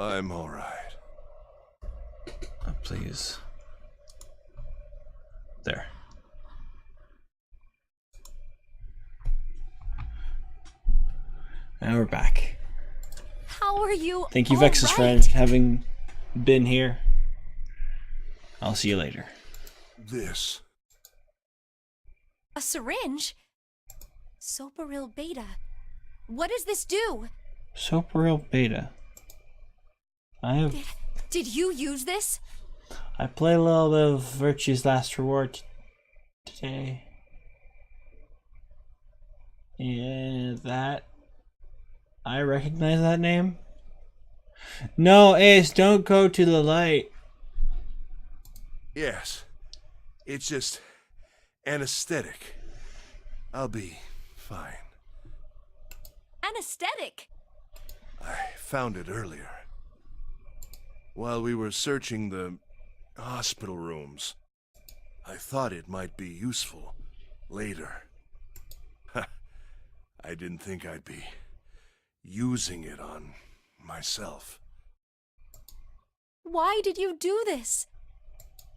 I'm all right. Please. There. Now we're back. How are you? Thank you, all Vex's right? friend, having been here. I'll see you later. This. A syringe? Soparil beta. What does this do? Soparil beta. Did you use this? I played a little bit of Virtue's Last Reward today. Yeah, that. I recognize that name. No, Ace, don't go to the light. Yes. It's just anesthetic. I'll be fine. Anesthetic. I found it earlier. While we were searching the hospital rooms, I thought it might be useful later. I didn't think I'd be using it on myself. Why did you do this?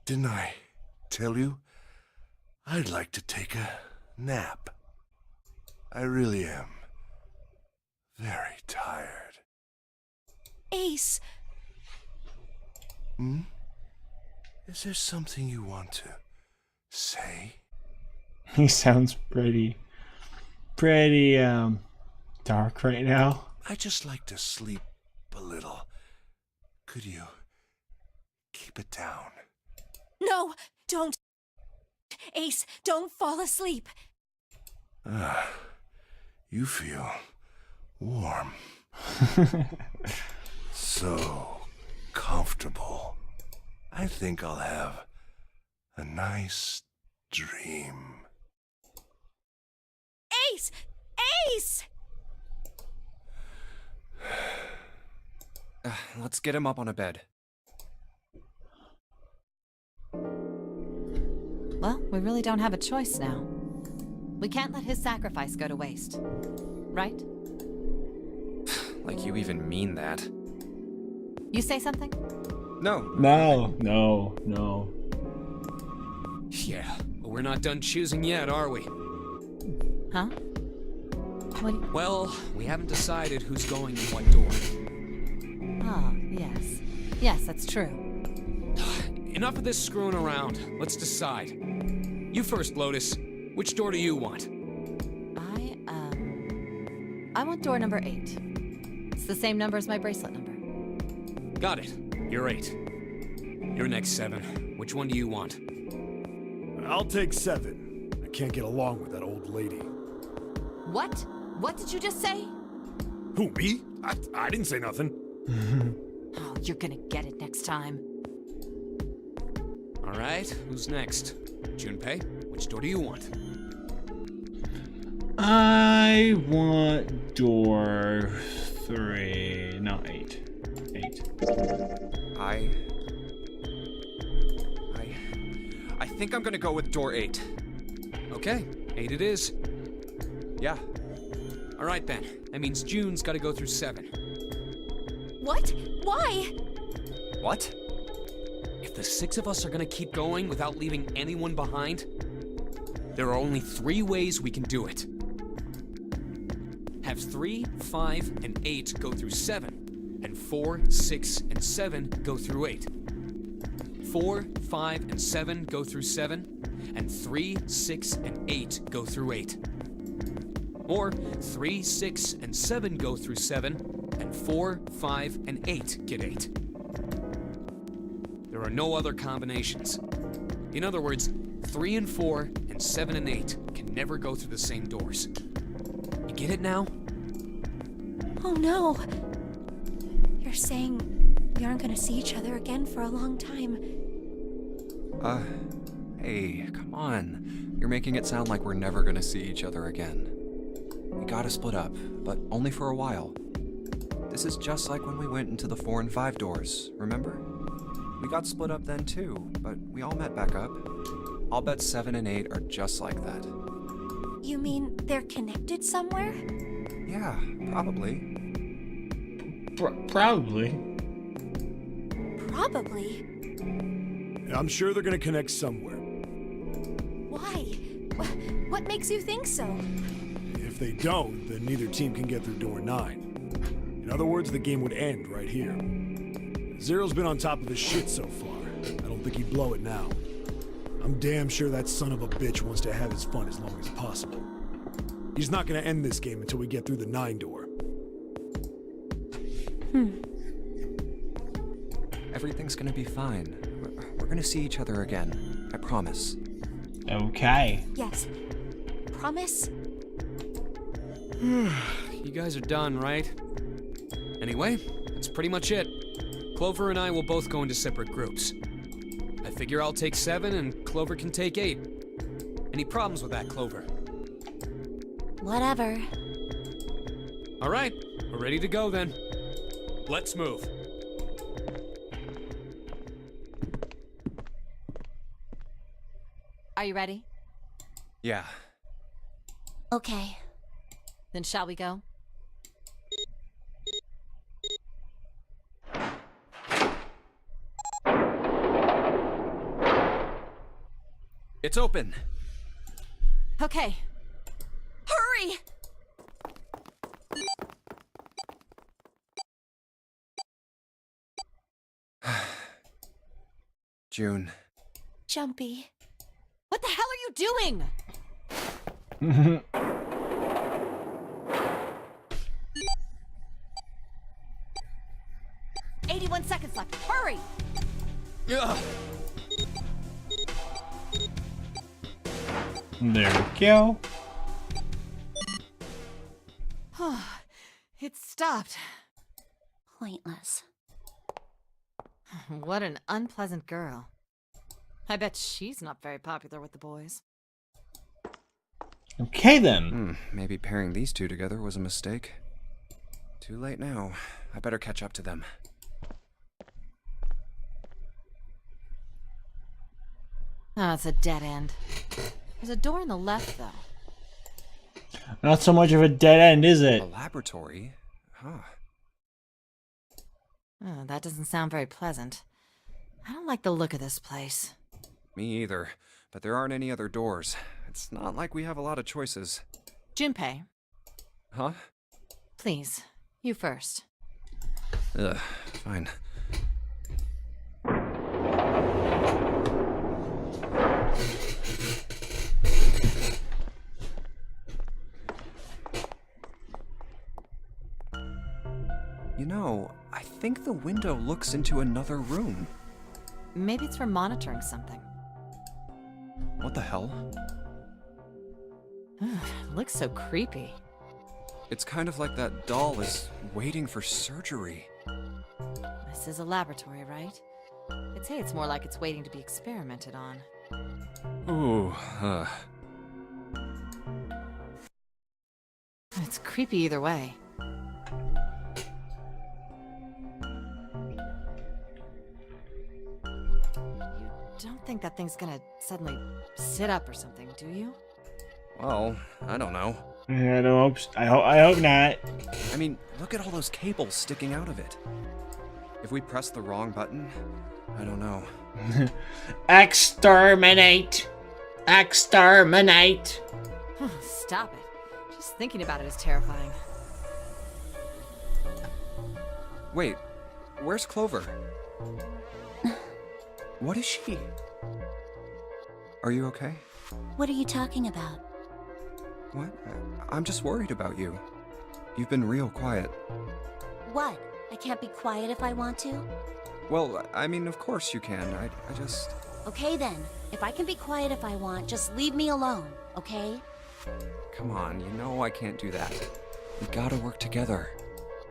Didn't I tell you? I'd like to take a nap. I really am very tired. Ace. Hmm? Is there something you want to say? He sounds pretty dark right now. I just like to sleep a little. Could you keep it down? No, don't. Ace, don't fall asleep. You feel warm. So comfortable. I think I'll have a nice dream. Ace! Ace! Let's get him up on a bed. Well, we really don't have a choice now. We can't let his sacrifice go to waste. Right? Like you even mean that. You say something? No. No. Yeah, but we're not done choosing yet, are we? Huh? What? Well, we haven't decided who's going in what door. Oh, yes. Yes, that's true. Enough of this screwing around. Let's decide. You first, Lotus. Which door do you want? I want door number 8. It's the same number as my bracelet number. Got it. You're 8. You're next, 7. Which one do you want? I'll take 7. I can't get along with that old lady. What? What did you just say? Who, me? I didn't say nothing. Oh, you're gonna get it next time. All right, who's next? Junpei, which door do you want? I want door 3. No, 8. 8. I think I'm gonna go with door 8. Okay, 8 it is. Yeah. All right then. That means June's got to go through 7. What? Why? What? If the 6 of us are gonna keep going without leaving anyone behind, there are only 3 ways we can do it. Have 3, 5, and 8 go through 7, and 4, 6, and 7 go through 8. 4, 5, and 7 go through 7, and 3, 6, and 8 go through 8. Or 3, 6, and 7 go through 7, and 4, 5, and 8 get 8. There are no other combinations. In other words, 3 and 4 and 7 and 8 can never go through the same doors. You get it now? Oh no. You're saying we aren't gonna see each other again for a long time. Hey, come on. You're making it sound like we're never gonna see each other again. We gotta split up, but only for a while. This is just like when we went into the 4 and 5 doors, remember? We got split up then too, but we all met back up. I'll bet 7 and 8 are just like that. You mean they're connected somewhere? Yeah, probably. Probably. Probably. I'm sure they're gonna connect somewhere. Why? What makes you think so? If they don't, then neither team can get through door 9. In other words, the game would end right here. Zero's been on top of his shit so far. I don't think he'd blow it now. I'm damn sure that son of a bitch wants to have his fun as long as possible. He's not gonna end this game until we get through the 9 door. Everything's gonna be fine. We're gonna see each other again. I promise. Okay. Yes. Promise? You guys are done, right? Anyway, that's pretty much it. Clover and I will both go into separate groups. I figure I'll take 7 and Clover can take 8. Any problems with that, Clover? Whatever. All right, we're ready to go then. Let's move. Are you ready? Yeah. Okay. Then shall we go? It's open. Okay. Hurry! June. Jumpy. What the hell are you doing? 81 seconds left. Hurry! Ugh. There we go. It stopped. Pointless. What an unpleasant girl. I bet she's not very popular with the boys. Okay then. Maybe pairing these two together was a mistake. Too late now. I better catch up to them. Oh, it's a dead end. There's a door on the left, though. Not so much of a dead end, is it? A laboratory? Huh. Oh, that doesn't sound very pleasant. I don't like the look of this place. Me either. But there aren't any other doors. It's not like we have a lot of choices. Junpei, Huh? please, you first. Ugh, fine. You know, I think the window looks into another room. Maybe it's for monitoring something. What the hell? It looks so creepy. It's kind of like that doll is waiting for surgery. This is a laboratory, right? I'd say it's more like it's waiting to be experimented on. Ooh, It's creepy either way. You don't think that thing's gonna suddenly sit up or something, do you? well, I don't know. I don't hope. I hope not. I mean, look at all those cables sticking out of it. If we press the wrong button, I don't know. Exterminate! Exterminate! Stop it. Just thinking about it is terrifying. Wait, where's Clover? What is she? Are you okay? What are you talking about? What? I'm just worried about you. You've been real quiet. What? I can't be quiet if I want to? Well, I mean, of course you can. I just... Okay then. If I can be quiet if I want, just leave me alone, okay? Come on, you know I can't do that. We gotta work together.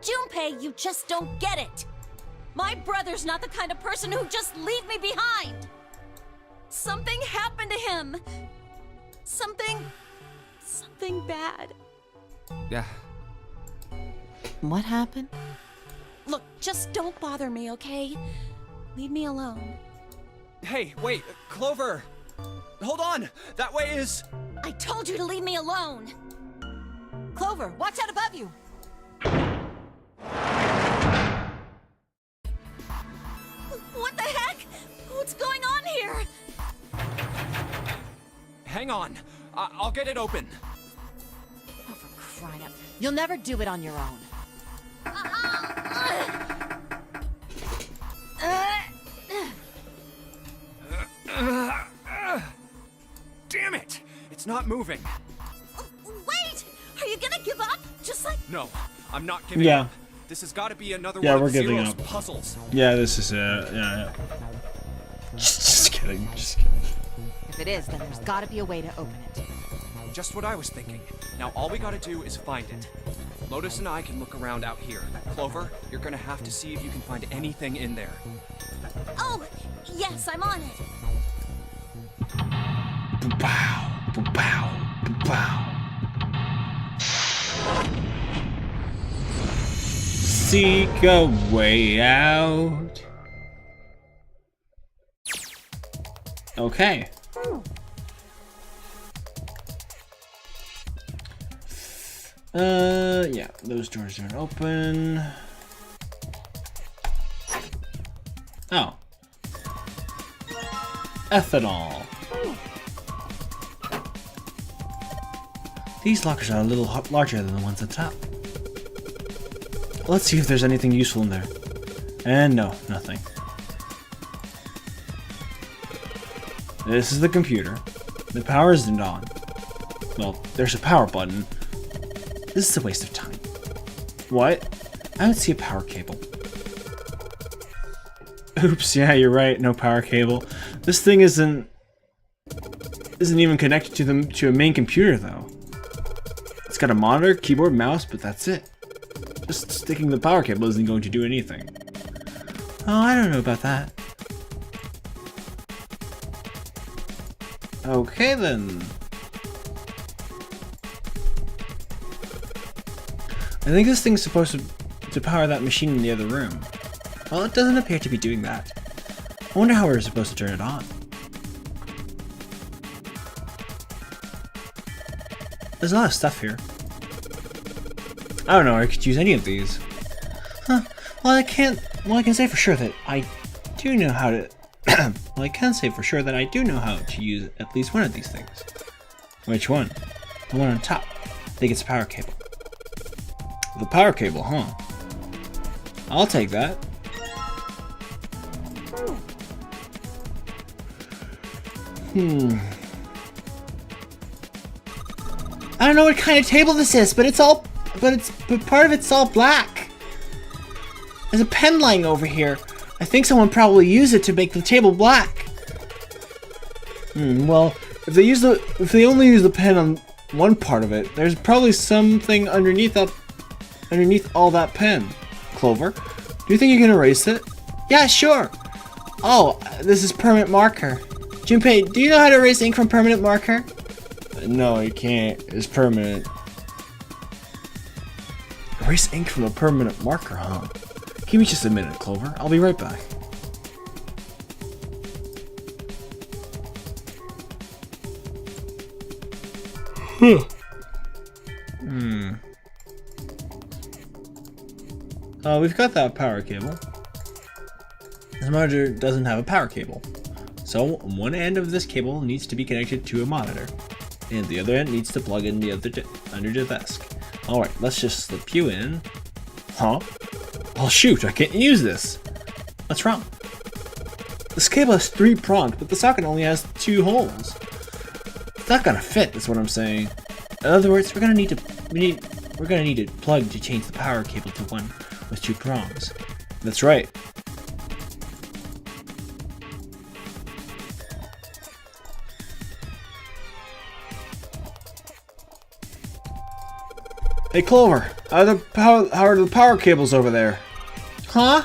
Junpei, you just don't get it! My brother's not the kind of person who'd just leave me behind! Something happened to him! Something bad. Yeah. What happened? Look, just don't bother me, okay? Leave me alone. Hey, wait, Clover! Hold on! That way is... I told you to leave me alone! Clover, watch out above you! hang on. I'll get it open. Oh, for crying out. You'll never do it on your own. Damn it! It's not moving. Wait! Are you gonna give up? Just like. No, I'm not giving Yeah. up. This has got to be another Yeah, one we're of giving Zero's up. puzzles. Yeah, this is it. Yeah. Just kidding. Just kidding. If it is, then there's gotta be a way to open it. Just what I was thinking. Now all we gotta do is find it. Lotus and I can look around out here. Clover, you're gonna have to see if you can find anything in there. Oh, yes, I'm on it. Bow, bow, bow. Seek a way out. Okay. Yeah, those doors aren't open. Oh. Ethanol. These lockers are a little larger than the ones at the top. Let's see if there's anything useful in there. And no, nothing. This is the computer. The power isn't on. Well, there's a power button. This is a waste of time. What? I don't see a power cable. Oops, yeah, you're right, no power cable. This thing isn't even connected to a main computer though. It's got a monitor, keyboard, mouse, but that's it. Just sticking the power cable isn't going to do anything. Oh, I don't know about that. Okay then. I think this thing's supposed to power that machine in the other room. Well, it doesn't appear to be doing that. I wonder how we're supposed to turn it on. There's a lot of stuff here. I don't know, I could use any of these. Huh. Well, I can say for sure that I do know how to... well, I can say for sure that I do know how to use at least one of these things. Which one? The one on top. I think it's a power cable. The power cable, huh? I'll take that. I don't know what kind of table this is, but part of it's all black. There's a pen lying over here. I think someone probably used it to make the table black. Well, if they only use the pen on one part of it, there's probably something underneath all that pen. Clover, do you think you can erase it? Yeah, sure. Oh, this is permanent marker. Junpei, do you know how to erase ink from permanent marker? No, you can't. It's permanent. Erase ink from a permanent marker, huh? Give me just a minute, Clover. I'll be right back. We've got that power cable. This monitor doesn't have a power cable. So one end of this cable needs to be connected to a monitor, and the other end needs to plug in the other under the desk. Alright, let's just slip you in. Huh? Oh shoot, I can't use this. What's wrong? This cable has 3 prongs, but the socket only has 2 holes. It's not gonna fit, is what I'm saying. In other words, we're gonna need a plug to change the power cable to one with 2 prongs. That's right. Hey Clover, how are the power cables over there? Huh?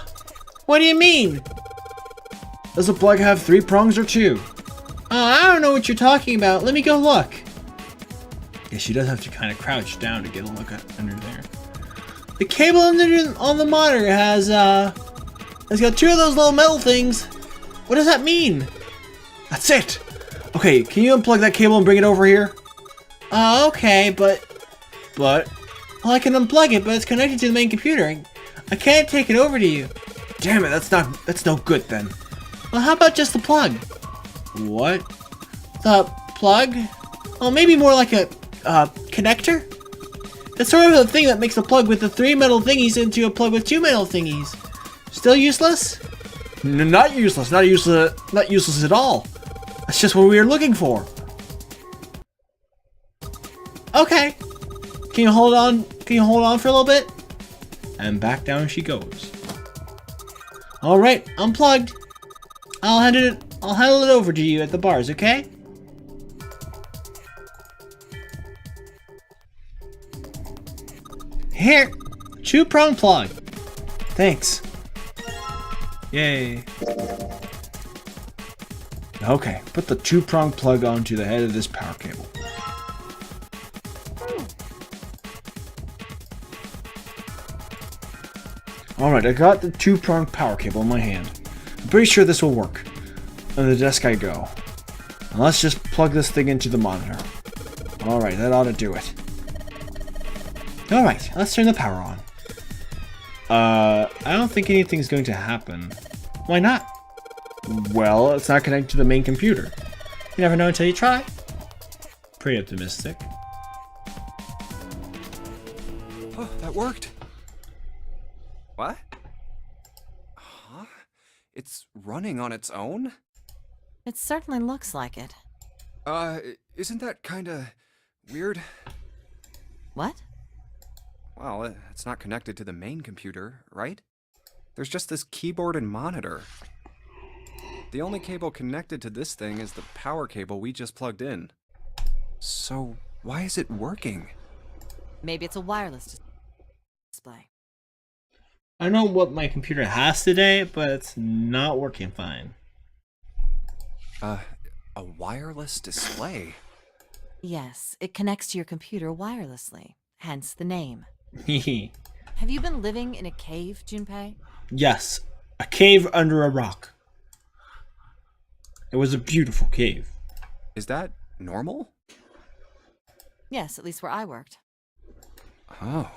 What do you mean? Does the plug have 3 prongs or 2? I don't know what you're talking about. Let me go look. Yeah, she does have to kind of crouch down to get a look at under there. The cable on the monitor has got 2 of those little metal things. What does that mean? That's it. Okay, can you unplug that cable and bring it over here? Okay, but well, I can unplug it, but it's connected to the main computer. I can't take it over to you. Damn it, that's no good then. Well, how about just the plug? What? The plug? Well, maybe more like a connector? It's sort of the thing that makes a plug with the 3 metal thingies into a plug with 2 metal thingies. Still useless? Not useless. Not useless at all. That's just what we were looking for. Okay. Can you hold on? Can you hold on for a little bit? And back down she goes. All right, unplugged. I'll handle it over to you at the bars, okay? Here, 2-prong plug. Thanks. Yay. Okay, put the 2-prong plug onto the head of this power cable. Alright, I got the 2-prong power cable in my hand. I'm pretty sure this will work. On the desk I go. And let's just plug this thing into the monitor. Alright, that ought to do it. Alright, let's turn the power on. I don't think anything's going to happen. Why not? Well, it's not connected to the main computer. You never know until you try. Pretty optimistic. Oh, that worked. What? Huh? It's running on its own? It certainly looks like it. Isn't that kinda weird? What? Well, it's not connected to the main computer, right? There's just this keyboard and monitor. The only cable connected to this thing is the power cable we just plugged in. So, why is it working? Maybe it's a wireless display. I don't know what my computer has today, but it's not working fine. A wireless display? Yes, it connects to your computer wirelessly, hence the name. Hehe. Have you been living in a cave, Junpei? Yes, a cave under a rock. It was a beautiful cave. Is that normal? Yes, at least where I worked. Oh.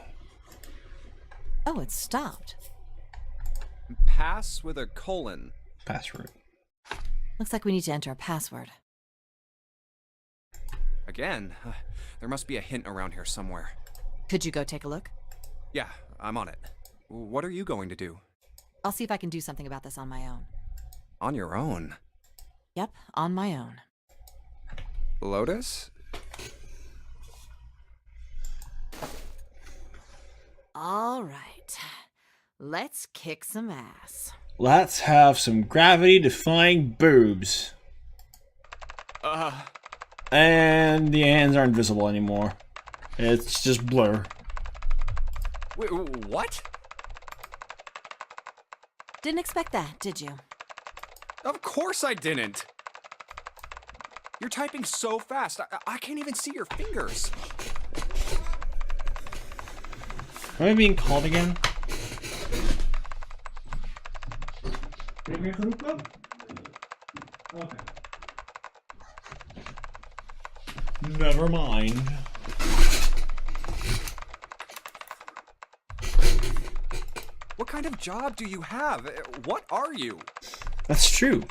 Oh, it stopped. Pass with a colon. Password. Looks like we need to enter a password. Again? There must be a hint around here somewhere. Could you go take a look? Yeah, I'm on it. What are you going to do? I'll see if I can do something about this on my own. On your own? Yep, on my own. Lotus? All right. Let's kick some ass. Let's have some gravity-defying boobs. And the hands aren't visible anymore. It's just blur. Wait, what? Didn't expect that, did you? Of course I didn't! You're typing so fast, I can't even see your fingers. Am I being called again? Okay. Never mind. What kind of job do you have? What are you? That's true.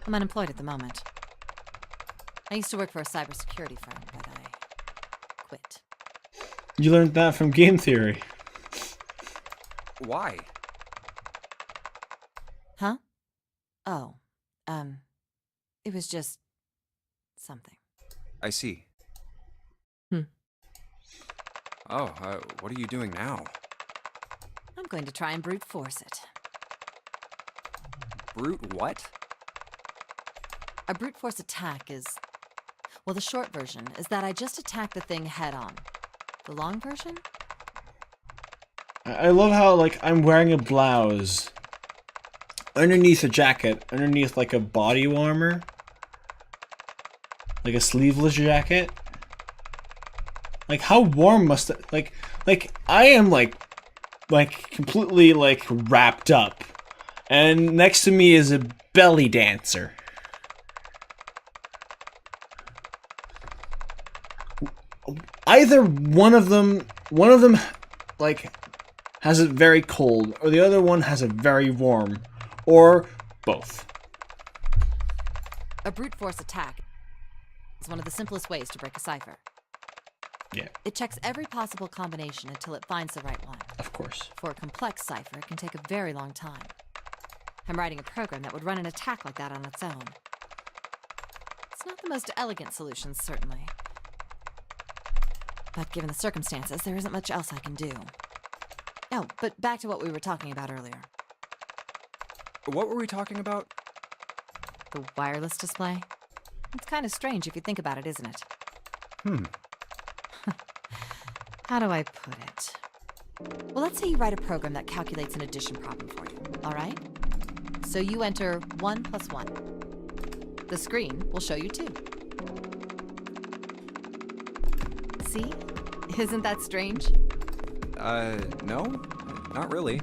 I'm unemployed at the moment. I used to work for a cybersecurity firm, but I quit. You learned that from game theory. Why? Huh? Oh, it was just something. I see. Hmm. Oh, what are you doing now? I'm going to try and brute force it. Brute what? A brute force attack is... Well, the short version is that I just attack the thing head on. The long version? I love how, like, I'm wearing a blouse underneath a jacket, underneath, like, a body warmer. Like a sleeveless jacket. Like, how warm must it... Like, I am, like, completely, like, wrapped up. And next to me is a belly dancer. Either one of them, like, has it very cold, or the other one has it very warm, or both. A brute force attack is one of the simplest ways to break a cipher. Yeah, It checks every possible combination until it finds the right one. of course. For a complex cipher, it can take a very long time. I'm writing a program that would run an attack like that on its own. It's not the most elegant solution, certainly. But given the circumstances, there isn't much else I can do. Oh, but back to what we were talking about earlier. What were we talking about? The wireless display? It's kind of strange if you think about it, isn't it? How do I put it? Well, let's say you write a program that calculates an addition problem for you, all right? So you enter 1 + 1. The screen will show you 2. See? Isn't that strange? No, not really.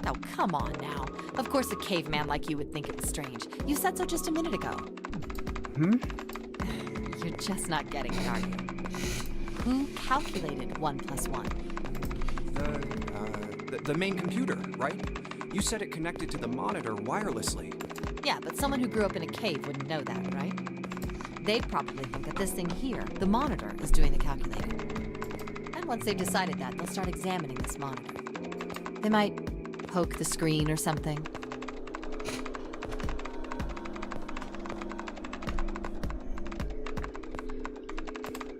Oh, come on now. Of course a caveman like you would think it was strange. You said so just a minute ago. You're just not getting it, are you? Who calculated 1 + 1? The main computer, right? You said it connected to the monitor wirelessly. Yeah, but someone who grew up in a cave wouldn't know that, right? They'd probably think that this thing here, the monitor, is doing the calculating. And once they've decided that, they'll start examining this monitor. They might poke the screen or something.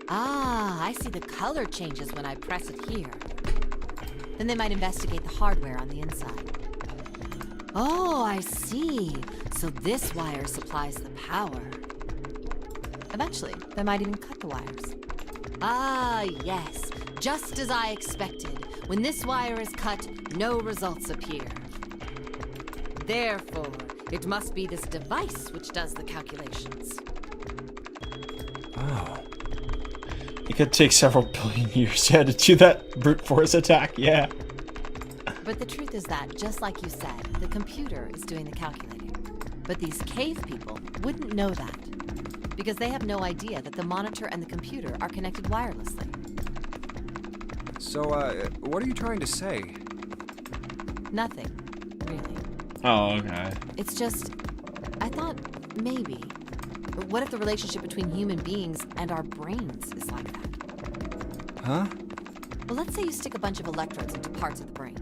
Ah, I see the color changes when I press it here. Then they might investigate the hardware on the inside. Oh, I see. So this wire supplies the power. Eventually, they might even cut the wires. Ah, yes. Just as I expected. When this wire is cut, no results appear. Therefore, it must be this device which does the calculations. Oh. It could take several billion years to do that brute force attack, yeah. But the truth is that, just like you said, the computer is doing the calculating. But these cave people wouldn't know that, because they have no idea that the monitor and the computer are connected wirelessly. So, what are you trying to say? Nothing, really. Oh, okay. It's just, I thought maybe. What if the relationship between human beings and our brains is like that? Huh? Well, let's say you stick a bunch of electrodes into parts of the brain.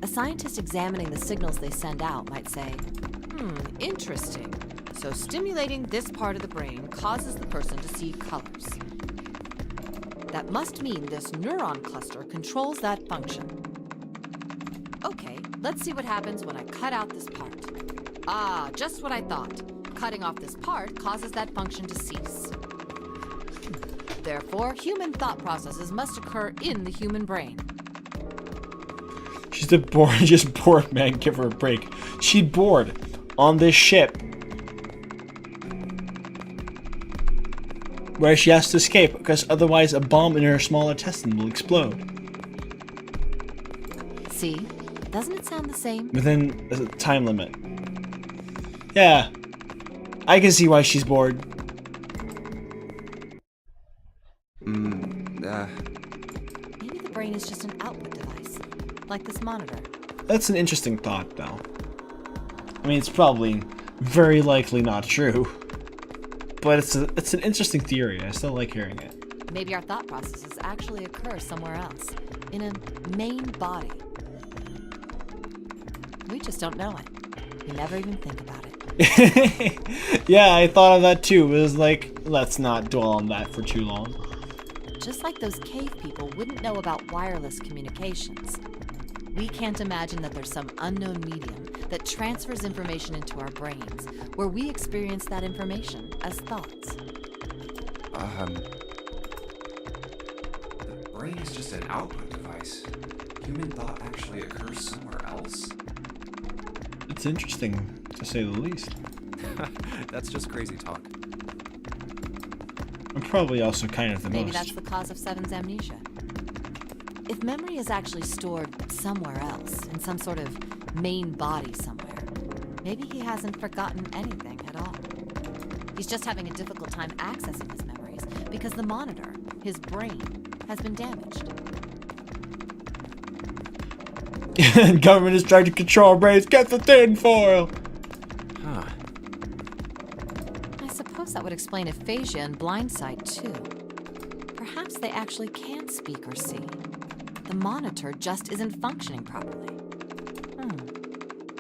A scientist examining the signals they send out might say, interesting. So stimulating this part of the brain causes the person to see colors. That must mean this neuron cluster controls that function. Okay, let's see what happens when I cut out this part. Ah, just what I thought. Cutting off this part causes that function to cease. Therefore, human thought processes must occur in the human brain. She's just bored, man. Give her a break. She's bored on this ship where she has to escape because otherwise a bomb in her small intestine will explode. See? Doesn't it sound the same? Within a time limit. Yeah. I can see why she's bored. Maybe the brain is just an output device, like this monitor. That's an interesting thought, though. I mean, it's probably very likely not true. But it's an interesting theory. I still like hearing it. Maybe our thought processes actually occur somewhere else, in a main body. We just don't know it. We never even think about it. Yeah, I thought of that too. It was like, let's not dwell on that for too long. Just like those cave people wouldn't know about wireless communications. We can't imagine that there's some unknown medium that transfers information into our brains, where we experience that information as thoughts. The brain is just an output device. Human thought actually occurs somewhere else? It's interesting, to say the least. That's just crazy talk. I'm probably also kind of the Maybe most. that's the cause of Seven's amnesia. If memory is actually stored somewhere else, in some sort of main body somewhere, maybe he hasn't forgotten anything at all. He's just having a difficult time accessing his memories because the monitor, his brain, has been damaged. Government is trying to control our brains. Get the tinfoil! I suppose that would explain aphasia and blindsight, too. Perhaps they actually can speak or see. The monitor just isn't functioning properly.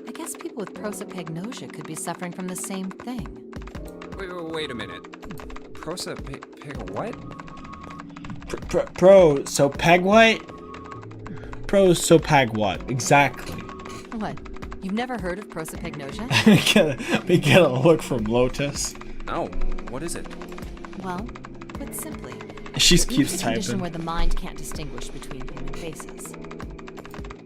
I guess people with prosopagnosia could be suffering from the same thing. Wait a minute. What? Prosopag what? Prosopag what? Exactly. What? You've never heard of prosopagnosia? we get a look from Lotus. No. What is it? Well, put simply, She it's keeps a condition typing. where the mind can't distinguish between human faces.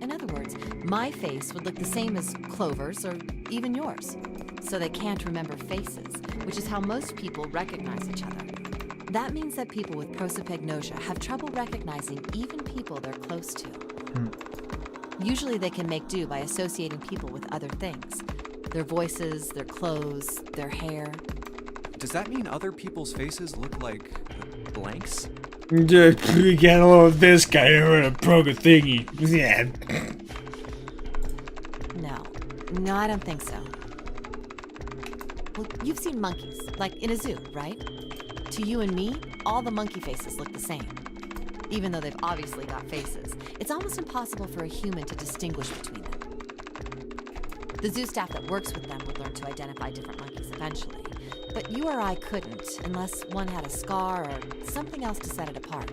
In other words, my face would look the same as Clover's or even yours. So they can't remember faces, which is how most people recognize each other. That means that people with prosopagnosia have trouble recognizing even people they're close to. Usually they can make do by associating people with other things. Their voices, their clothes, their hair. Does that mean other people's faces look like blanks? We get along with this guy over a proga thingy. Yeah. No, I don't think so. Well, you've seen monkeys, like in a zoo, right? To you and me, all the monkey faces look the same. Even though they've obviously got faces, it's almost impossible for a human to distinguish between them. The zoo staff that works with them would learn to identify different monkeys eventually, but you or I couldn't unless one had a scar or something else to set it apart.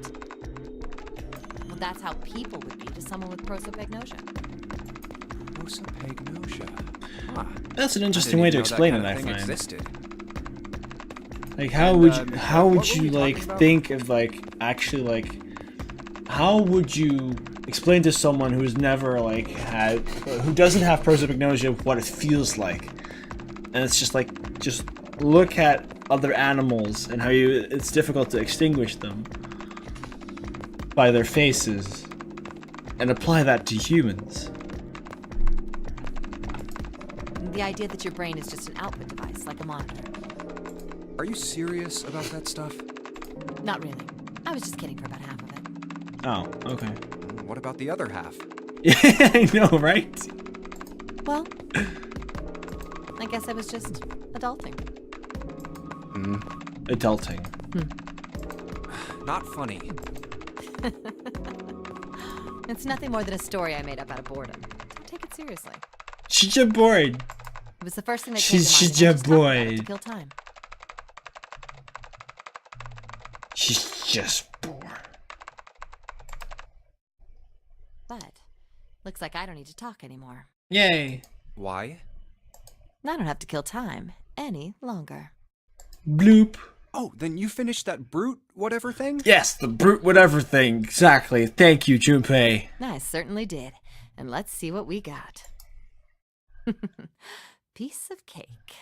Well, that's how people would be to someone with prosopagnosia. Prosopagnosia. Huh. That's an I interesting didn't way even to know explain that it, I kind of thing find. existed. Like, how And, would what were you we like talking about? think of like actually like how would you explain to someone who's never like had who doesn't have prosopagnosia what it feels like? And it's just like just look at other animals and how it's difficult to extinguish them by their faces and apply that to humans. The idea that your brain is just an output device, like a monitor. Are you serious about that stuff? Not really. I was just kidding for about half of it. Oh, okay. What about the other half? Yeah, I know, right? Well, I guess I was just adulting. Adulting. Not funny. It's nothing more than a story I made up out of boredom. Take it seriously. She's just bored. It was the first thing that She's came to mind. just and I just talked about it bored. to kill time. She's just bored. But looks like I don't need to talk anymore. Yay. Why? I don't have to kill time any longer. Bloop. Oh, then you finished that brute whatever thing? Yes, the brute whatever thing. Exactly. Thank you, Junpei. I certainly did. And let's see what we got. Piece of cake.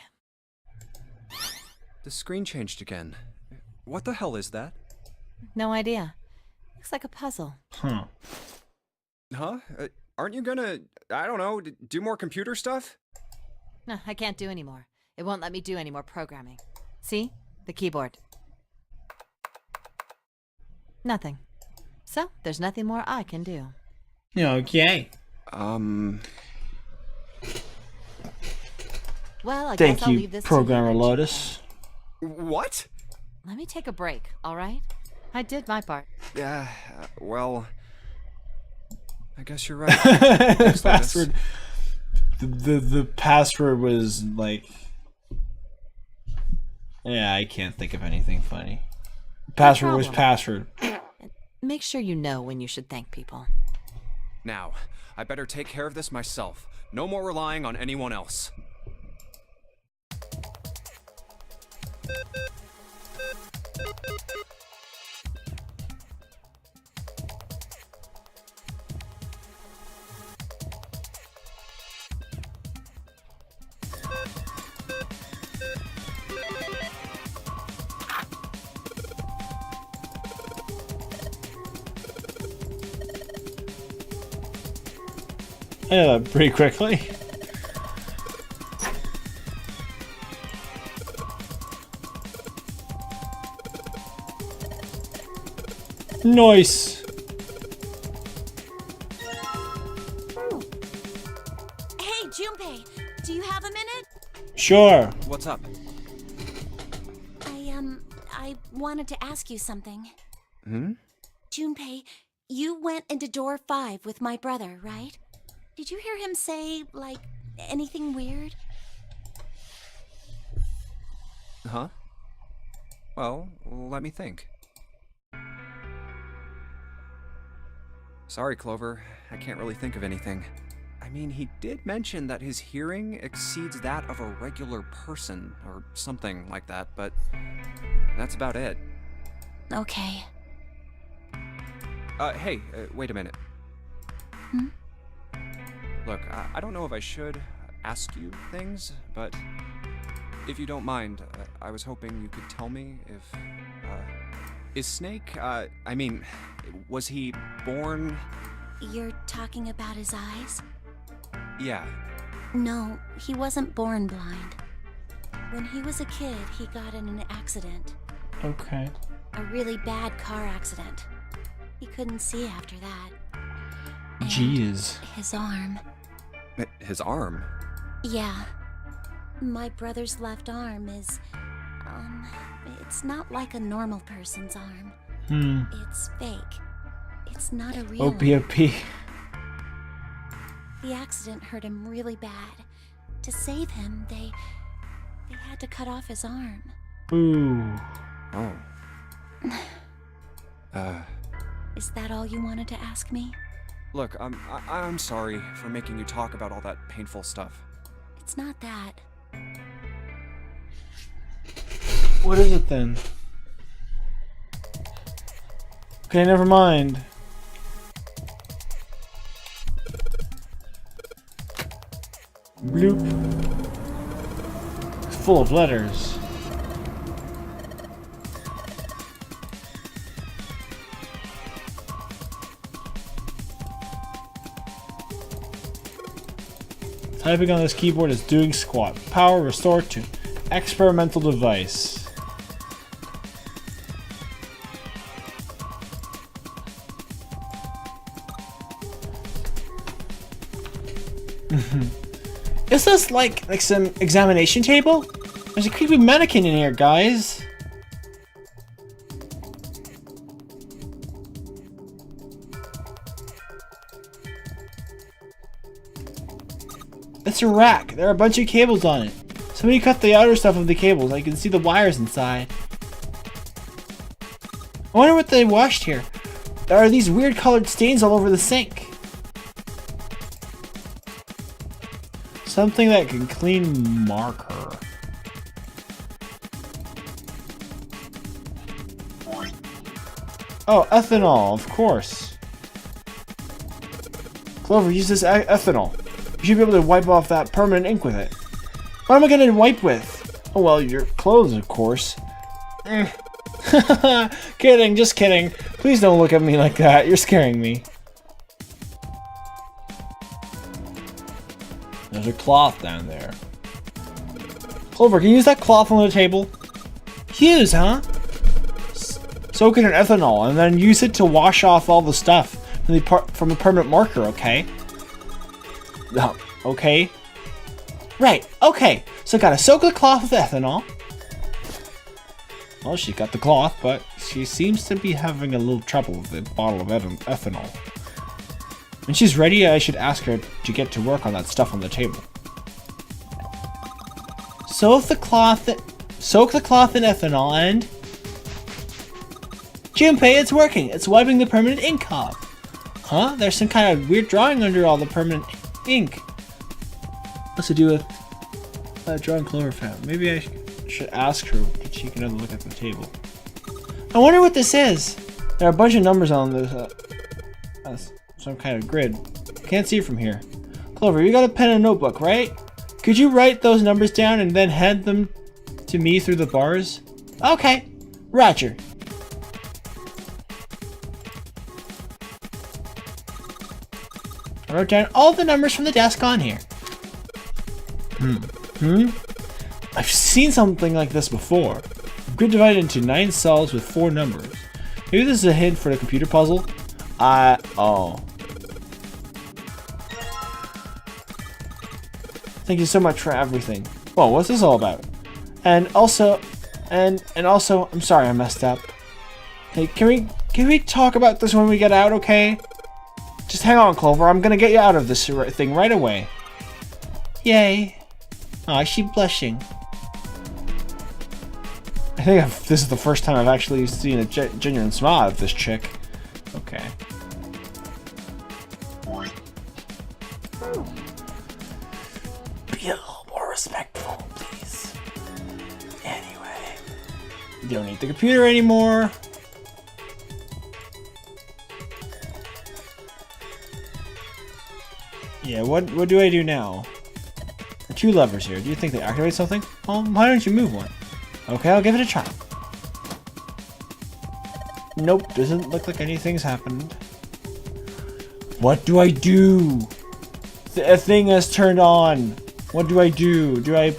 The screen changed again. What the hell is that? No idea. Looks like a puzzle. Huh. Huh? Aren't you gonna, I don't know, do more computer stuff? No, I can't do anymore. It won't let me do any more programming. See? The keyboard. Nothing. So, there's nothing more I can do. Okay. Well, I guess Thank I'll you, leave this Programmer to you. Lotus. What? Let me take a break, all right? I did my part. Yeah, well, I guess you're right. Thanks, Lotus. Password. The password was like. Yeah, I can't think of anything funny. Password was problem. password. Make sure you know when you should thank people. Now, I better take care of this myself. No more relying on anyone else. Yeah, pretty quickly. Nice. Hey, Junpei, do you have a minute? Sure. What's up? I wanted to ask you something. Hmm? Junpei, you went into door 5 with my brother, right? Did you hear him say, like, anything weird? Huh? Well, let me think. Sorry, Clover. I can't really think of anything. I mean, he did mention that his hearing exceeds that of a regular person, or something like that, but that's about it. Okay. Hey, wait a minute. Hmm? Look, I don't know if I should ask you things, but if you don't mind, I was hoping you could tell me if, is Snake, was he born? You're talking about his eyes? Yeah. No, he wasn't born blind. When he was a kid, he got in an accident. Okay. A really bad car accident. He couldn't see after that. And Jeez. his arm. His arm? Yeah. My brother's left arm is, it's not like a normal person's arm. It's fake. It's not a real arm. OPOP. The accident hurt him really bad. To save him, they had to cut off his arm. Ooh. Oh. Is that all you wanted to ask me? Look, I'm sorry for making you talk about all that painful stuff. It's not that. What is it then? Okay, never mind. Bloop. It's full of letters. Typing on this keyboard is doing squat. Power restored to experimental device. Is this like some examination table? There's a creepy mannequin in here, guys. It's a rack. There are a bunch of cables on it. Somebody cut the outer stuff of the cables. I can see the wires inside. I wonder what they washed here. There are these weird colored stains all over the sink. Something that can clean marker. Oh, ethanol, of course. Clover, use this ethanol. You should be able to wipe off that permanent ink with it. What am I gonna wipe with? Oh well, your clothes, of course. Kidding, just kidding. Please don't look at me like that. You're scaring me. There's a cloth down there. Clover, can you use that cloth on the table? Use, huh? Soak it in ethanol and then use it to wash off all the stuff from the permanent marker, okay? Oh, okay. Right, okay. So gotta soak the cloth with ethanol. Well, she got the cloth, but she seems to be having a little trouble with the bottle of ethanol. When she's ready, I should ask her to get to work on that stuff on the table. Soak the cloth in ethanol and... Junpei, it's working! It's wiping the permanent ink off! Huh? There's some kind of weird drawing under all the permanent ink. What's to do with drawing Clover found? Maybe I should ask her if she can have a look at the table. I wonder what this is! There are a bunch of numbers on this... some kind of grid. Can't see from here. Clover, you got a pen and notebook, right? Could you write those numbers down and then hand them to me through the bars? Okay. Roger. I wrote down all the numbers from the desk on here. I've seen something like this before. Grid divided into 9 cells with 4 numbers. Maybe this is a hint for the computer puzzle? Oh. Thank you so much for everything. Whoa, what's this all about? And also, And also, I'm sorry I messed up. Hey, can we talk about this when we get out, okay? Just hang on, Clover. I'm gonna get you out of this thing right away. Yay. Aw, she's blushing. I think this is the first time I've actually seen a genuine smile out of this chick. Okay. Be a little more respectful, please. Anyway. You don't need the computer anymore. Yeah, what do I do now? There are 2 levers here. Do you think they activate something? Well, why don't you move one? Okay, I'll give it a try. Nope, doesn't look like anything's happened. What do I do? A thing has turned on. What do I do? Do I...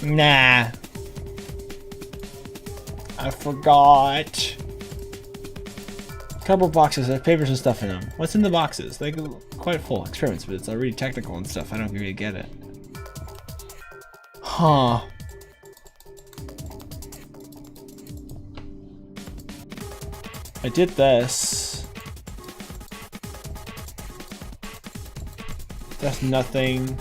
Nah. I forgot. Cardboard boxes have papers and stuff in them. What's in the boxes? They're quite full experiments, but it's already technical and stuff. I don't really get it. Huh. I did this. That's nothing.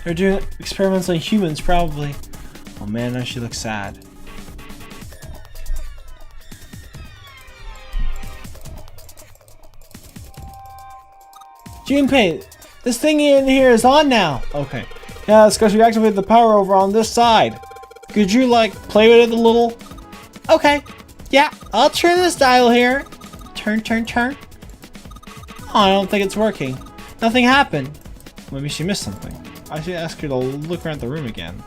They're doing experiments on humans, probably. Oh man, now she looks sad. Junpei, this thing in here is on now. Okay. Yeah, it's because we activated the power over on this side. Could you, like, play with it a little? Okay. Yeah, I'll turn this dial here. Turn, turn, turn. Oh, I don't think it's working. Nothing happened. Maybe she missed something. I should ask her to look around the room again.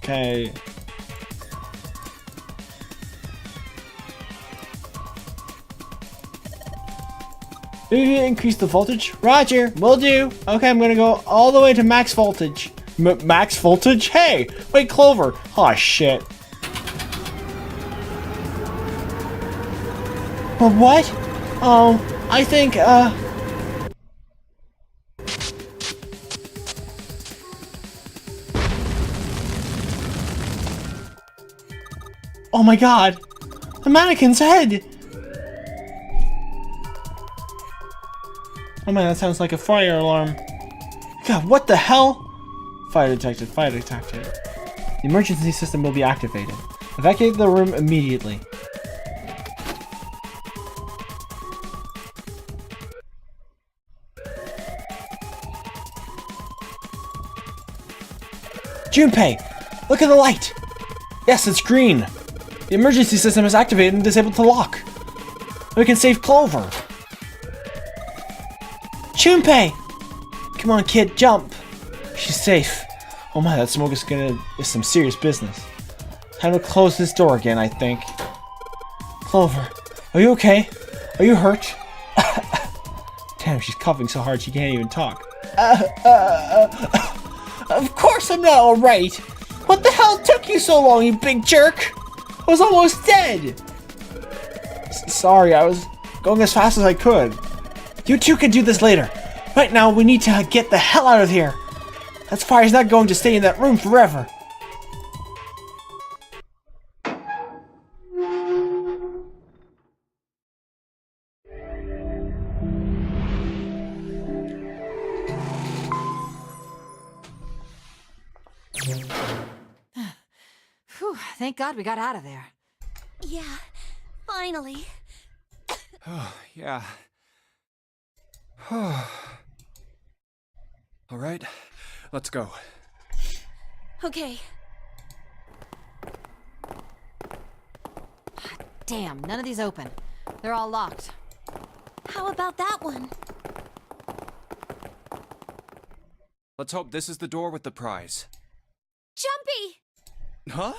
Okay. Maybe increase the voltage? Roger, will do. Okay, I'm gonna go all the way to max voltage. Max voltage? Hey! Wait, Clover! Aw, shit. What? Oh, I think, Oh my god! The mannequin's head! Oh man, that sounds like a fire alarm. God, what the hell? Fire detected, fire detected. The emergency system will be activated. Evacuate the room immediately. Junpei! Look at the light! Yes, it's green! The emergency system is activated and disabled to lock. We can save Clover! Junpei! Come on, kid, jump! She's safe. Oh my, that smoke is some serious business. Time to close this door again, I think. Clover, are you okay? Are you hurt? Damn, she's coughing so hard she can't even talk. Of course I'm not alright! What the hell took you so long, you big jerk? I was almost dead! Sorry, I was going as fast as I could. You two can do this later. Right now, we need to get the hell out of here. That fire's not going to stay in that room forever. Whew, thank God we got out of there. Yeah, finally. Yeah. All right, let's go. Okay. Damn, none of these open. They're all locked. How about that one? Let's hope this is the door with the prize. Huh?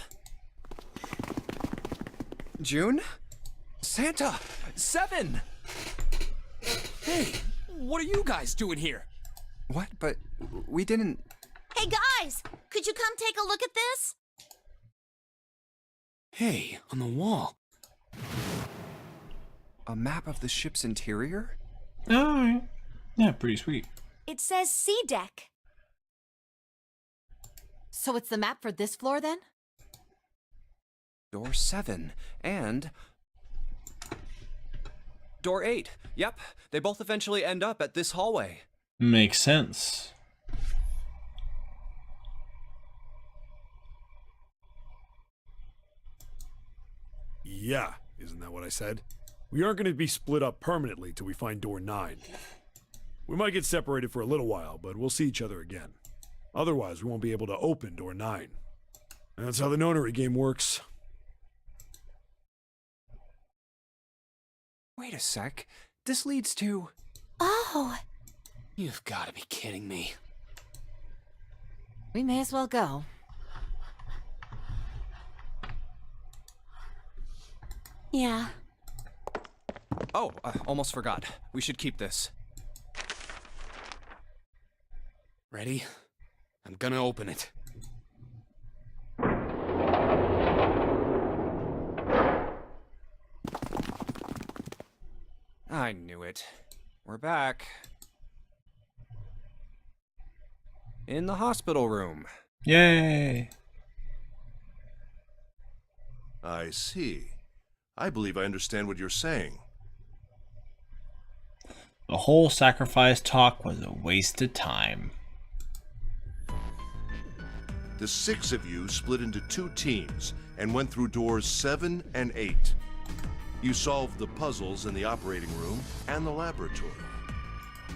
June? Santa! 7! Hey, what are you guys doing here? What? But we didn't... Hey guys, could you come take a look at this? Hey, on the wall. A map of the ship's interior? Alright. Yeah, pretty sweet. It says C deck. So it's the map for this floor then? Door 7. And... Door 8. Yep, they both eventually end up at this hallway. Makes sense. Yeah, isn't that what I said? We aren't going to be split up permanently till we find door 9. We might get separated for a little while, but we'll see each other again. Otherwise, we won't be able to open door 9. And that's how the nonary game works. Wait a sec. This leads to... Oh, You've got to be kidding me. We may as well go. yeah. Oh, almost forgot. We should keep this. Ready? I'm gonna open it. I knew it. We're back. In the hospital room. Yay! I see. I believe I understand what you're saying. The whole sacrifice talk was a waste of time. The 6 of you split into 2 teams and went through doors 7 and 8. You solved the puzzles in the operating room and the laboratory,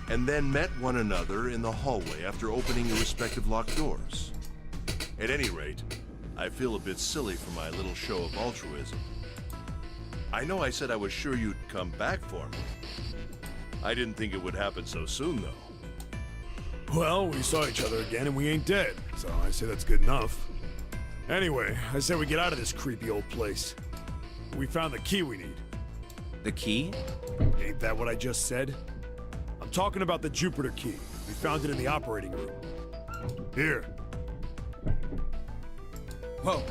and then met one another in the hallway after opening your respective locked doors. At any rate, I feel a bit silly for my little show of altruism. I know I said I was sure you'd come back for me. I didn't think it would happen so soon, though. Well, we saw each other again and we ain't dead, so I say that's good enough. Anyway, I say we get out of this creepy old place. We found the key we need. The key? Ain't that what I just said? I'm talking about the Jupiter key. We found it in the operating room. Here. Whoa.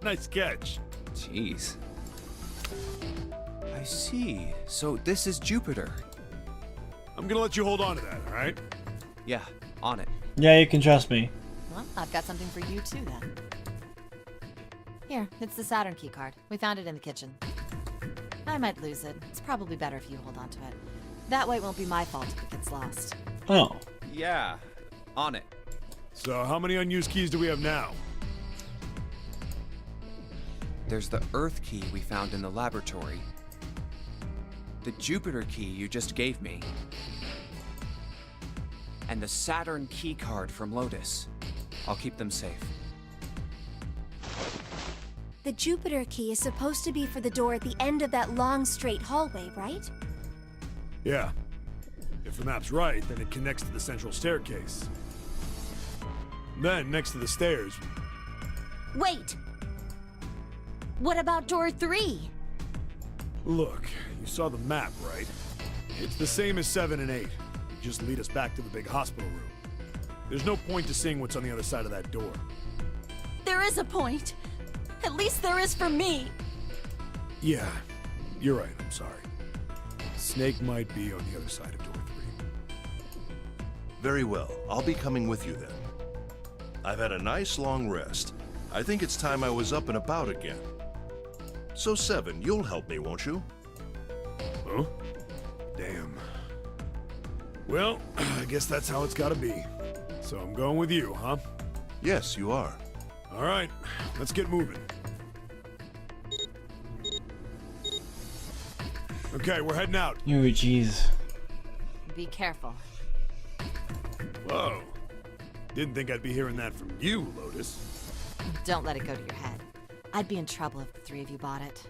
Nice catch. Jeez. I see. So this is Jupiter. I'm gonna let you hold on to that, alright? Yeah, on it. Yeah, you can trust me. Well, I've got something for you too then. Here, it's the Saturn key card. We found it in the kitchen. I might lose it. It's probably better if you hold on to it. That way it won't be my fault if it gets lost. Oh. Yeah, on it. So, how many unused keys do we have now? There's the Earth key we found in the laboratory. The Jupiter key you just gave me. And the Saturn key card from Lotus. I'll keep them safe. The Jupiter key is supposed to be for the door at the end of that long, straight hallway, right? Yeah. If the map's right, then it connects to the central staircase. Then, next to the stairs, Wait. What about door 3? look, you saw the map, right? It's the same as 7 and 8. You just lead us back to the big hospital room. There's no point to seeing what's on the other side of that door. There is a point. At least there is for me. Yeah, you're right, I'm sorry. Snake might be on the other side of door 3. Very well. I'll be coming with you then. I've had a nice long rest. I think it's time I was up and about again. So 7, you'll help me, won't you? Huh? Damn. Well, I guess that's how it's gotta be. So I'm going with you, huh? Yes, you are. All right, let's get moving. Okay, we're heading out. Oh, jeez. Be careful. Whoa. Didn't think I'd be hearing that from you, Lotus. Don't let it go to your head. I'd be in trouble if the 3 of you bought it.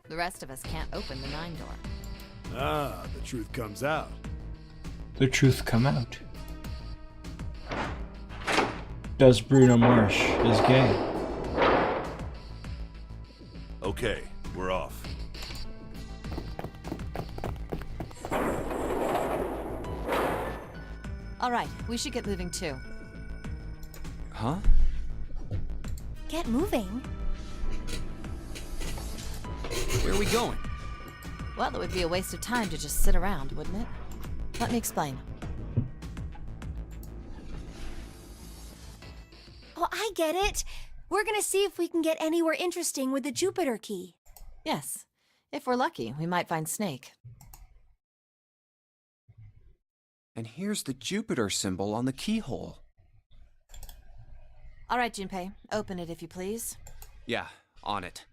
The rest of us can't open the 9 door. Ah, the truth comes out. The truth come out. does Bruno Mars is gay. Okay, we're off. All right, we should get moving too. Huh? Get moving. Where are we going? Well, it would be a waste of time to just sit around, wouldn't it? Let me explain. Oh, I get it. We're gonna see if we can get anywhere interesting with the Jupiter key. Yes. If we're lucky, we might find Snake. And here's the Jupiter symbol on the keyhole. All right, Junpei, open it if you please. Yeah, on it.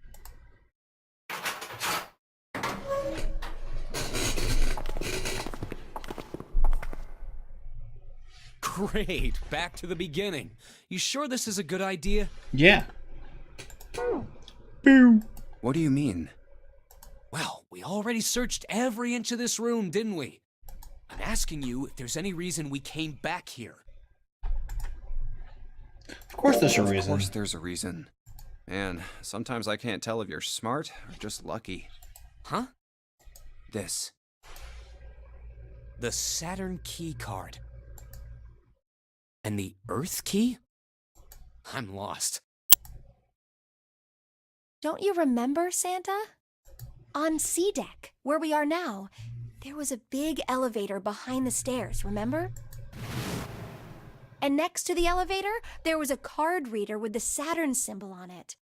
Great, back to the beginning. You sure this is a good idea? Yeah. Boo. What do you mean? Well, we already searched every inch of this room, didn't we? I'm asking you if there's any reason we came back here. Of course there's a Of reason. course there's a reason. Man, sometimes I can't tell if you're smart or just lucky. Huh? This. The Saturn key card. And the Earth key? I'm lost. Don't you remember, Santa? On C deck, where we are now, there was a big elevator behind the stairs, remember? And next to the elevator, there was a card reader with the Saturn symbol on it.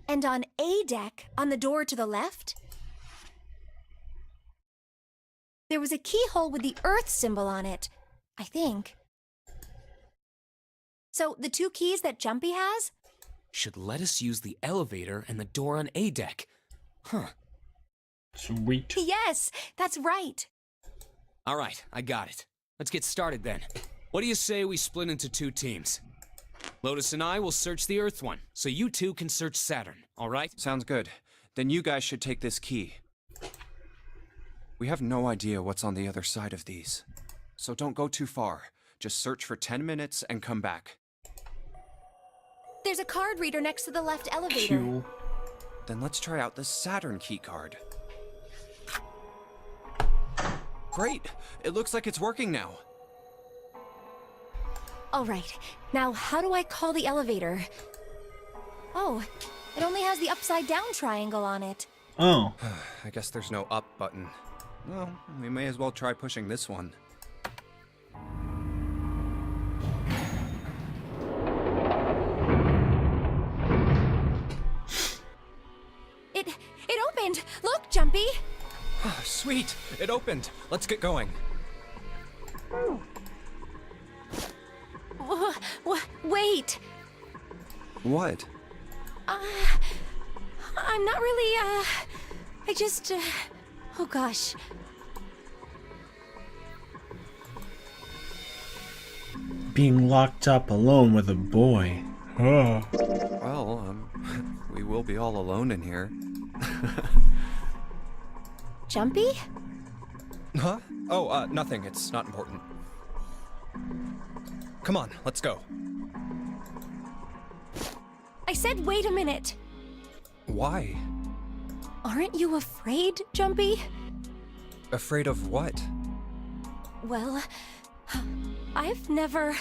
And on A deck, on the door to the left, there was a keyhole with the Earth symbol on it, I think. So the two keys that Jumpy has? Should let us use the elevator and the door on A deck. Huh. Sweet. Yes, that's right. All right, I got it. Let's get started then. What do you say we split into two teams? Lotus and I will search the Earth one, so you two can search Saturn, all right? Sounds good. Then you guys should take this key. We have no idea what's on the other side of these. So don't go too far. Just search for 10 minutes and come back. There's a card reader next to the left elevator. Cool. Then let's try out the Saturn key card. Great! It looks like it's working now. All right, now how do I call the elevator? Oh, it only has the upside down triangle on it. Oh. I guess there's no up button. Well, we may as well try pushing this one. It opened! Look, Jumpy! Sweet! It opened! Let's get going. Wait! What? I'm not really, I just, oh gosh. Being locked up alone with a boy. Huh. Well, we will be all alone in here. Jumpy? Huh? Oh, nothing. It's not important. Come on, let's go. I said wait a minute. Why? Aren't you afraid, Jumpy? Afraid of what? Well, I've never...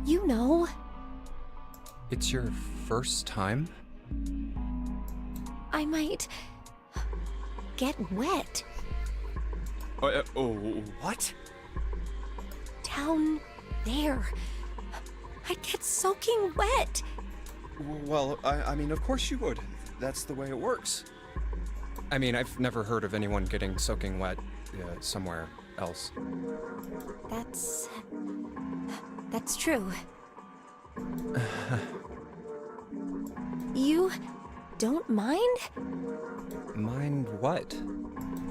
You know. It's your first time? I might... get wet. What? Down there. I'd get soaking wet. Well, I mean, of course you would. That's the way it works. I mean, I've never heard of anyone getting soaking wet somewhere else. That's true. You don't mind Mind what?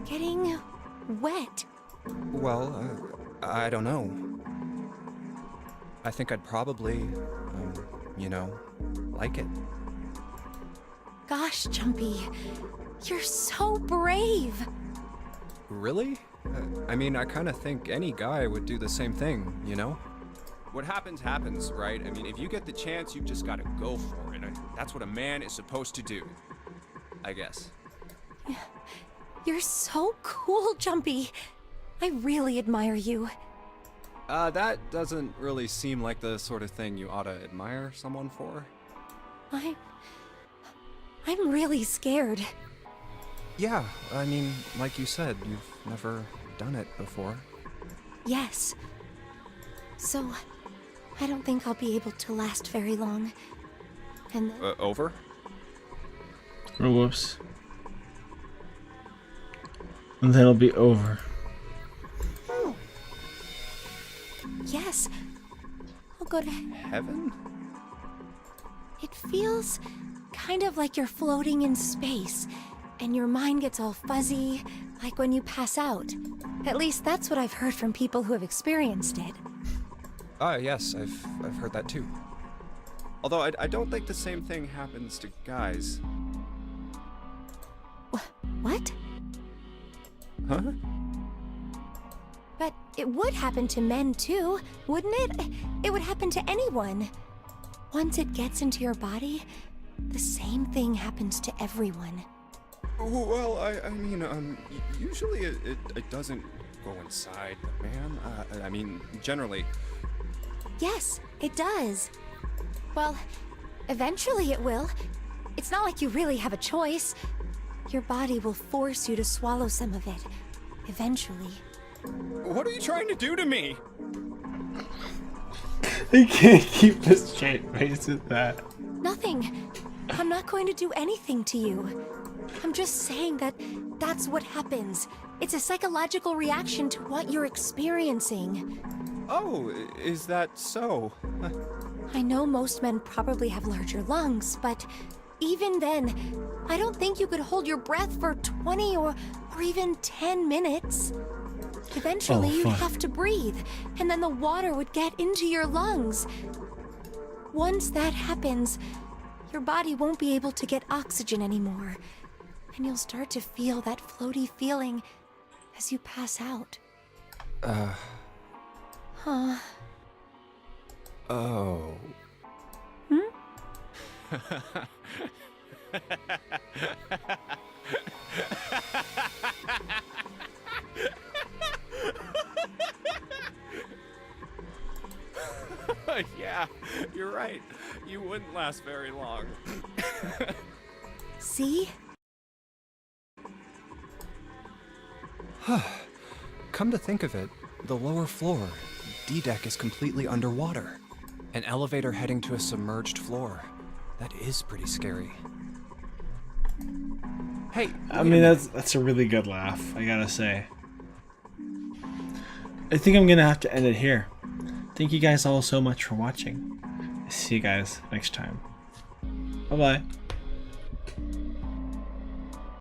getting wet? Well, I don't know. I think I'd probably, like it. Gosh, Jumpy, you're so brave. Really? I mean, I kind of think any guy would do the same thing, you know? what happens, happens, right? I mean, if you get the chance, you've just gotta go for it. That's what a man is supposed to do. I guess. You're so cool, Jumpy. I really admire you. That doesn't really seem like the sort of thing you ought to admire someone for. I'm really scared. Yeah, I mean, like you said, you've never done it before. Yes. So, I don't think I'll be able to last very long. And then... Over? Oh, whoops. And then it'll be over. Yes. I'll go to... Heaven? It feels kind of like you're floating in space, and your mind gets all fuzzy, like when you pass out. At least that's what I've heard from people who have experienced it. Yes, I've heard that too. Although I don't think the same thing happens to guys. What? Huh? But it would happen to men too, wouldn't it? It would happen to anyone. Once it gets into your body, the same thing happens to everyone. Well, I mean, usually it doesn't go inside the man. I mean, generally. Yes, it does. Well, eventually it will. It's not like you really have a choice. Your body will force you to swallow some of it. Eventually. What are you trying to do to me? They can't keep a straight face with that. Nothing. I'm not going to do anything to you. I'm just saying that that's what happens. It's a psychological reaction to what you're experiencing. Oh, is that so? I know most men probably have larger lungs, but even then, I don't think you could hold your breath for 20 or even 10 minutes. Eventually, Oh, you'd fuck. have to breathe, and then the water would get into your lungs. Once that happens, your body won't be able to get oxygen anymore, and you'll start to feel that floaty feeling as you pass out. Huh. Oh. Yeah, you're right. You wouldn't last very long. See? Come to think of it, the lower floor, D-deck, is completely underwater. An elevator heading to a submerged floor. That is pretty scary. Hey, I mean, that's a really good laugh, I gotta say. I think I'm gonna have to end it here. Thank you guys all so much for watching. See you guys next time. Bye-bye.